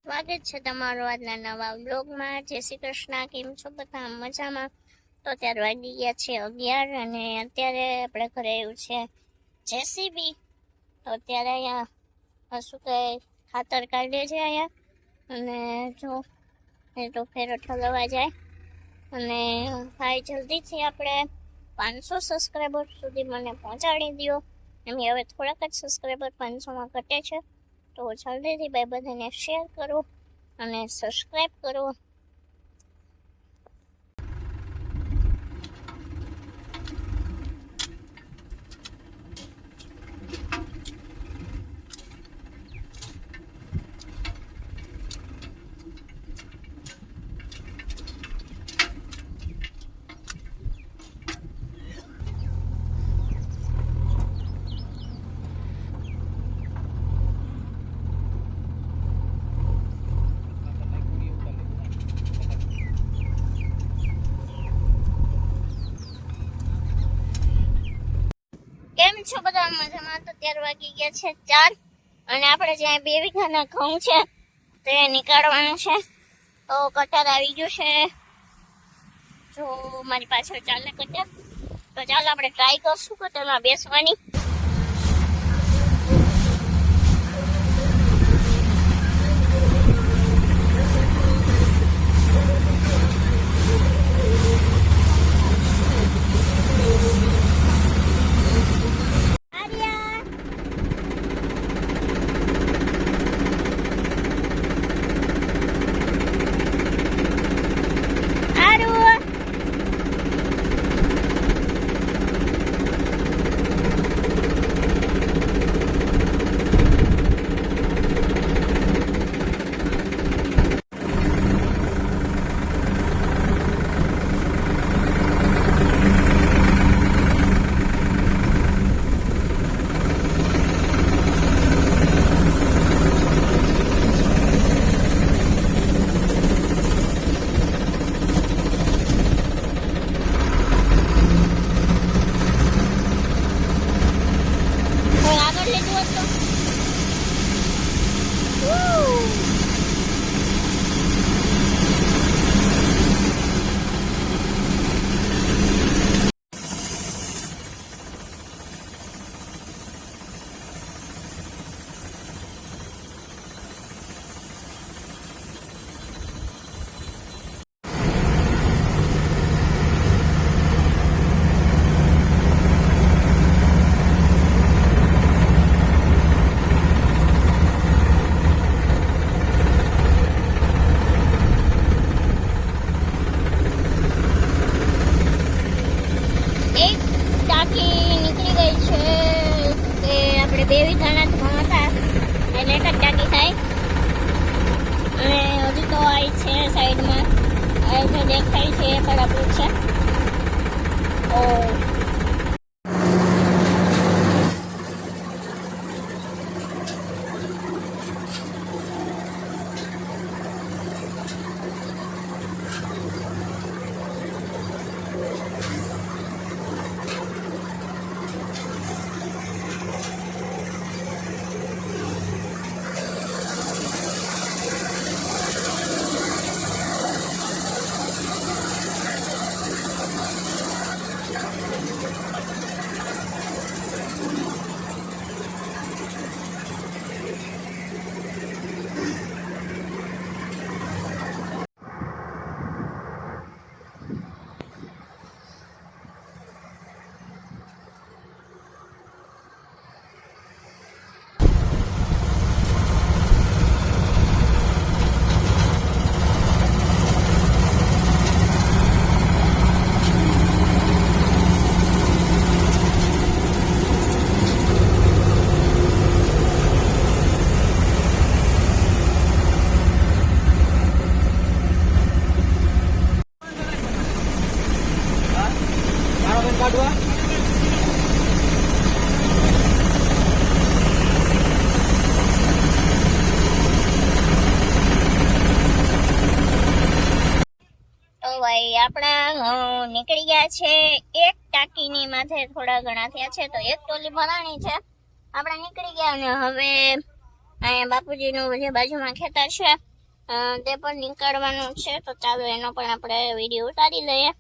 સ્વાગત છે તમારું આજના નવા બ્લોગમાં। જય શ્રી કૃષ્ણ। કેમ છો બધા? મજામાં? તો અત્યારે વાગી ગયા છે 11 અને અત્યારે આપણે ઘરે આવ્યું છે જેસીબી। તો અત્યારે અહીંયા શું કહે ખાતર કાઢે છે અહીંયા, અને જો એ તો ફેરો ઠલવા જાય અને ભાઈ જલ્દીથી આપણે 500 સબસ્ક્રાઈબર સુધી મને પહોંચાડી દો। એમ હવે થોડાક જ સબસ્ક્રાઈબર 500માં ઘટે છે, તો જલ્દીથી ભાઈ બધાને શેર કરો અને સબસ્ક્રાઈબ કરો। કેમ છો બધા? મજામાં? તો 13 વાગી ગયા છે 4 અને આપણે જ્યાં 2 વીઘાના ઘઉં છે તે નીકાળવાનું છે। તો કટર આવી ગયું છે, જો મારી પાછળ ચાલે કટર। તો ચાલો આપણે ટ્રાય કરશું કટરમાં બેસવાની। નીકળી ગઈ છે કે આપણે 2 વીઘાના ઘઉં હતા એટલે એક જ ટાંકી થાય, અને હજી તો આવી છે સાઈડમાં આ જે દેખાય છે એ પણ આપણું છે। ભાઈ આપણા નીકળી ગયા છે એક ટાંકીની માથે થોડા ઘણા થયા છે, તો એક ટોલી ભરાણી છે આપણે નીકળી ગયા। અને હવે અહીંયા બાપુજીનું જે બાજુમાં ખેતર છે તે પણ નીકળવાનું છે, તો ચાલો એનો પણ આપણે વિડીયો ઉતારી લઈએ.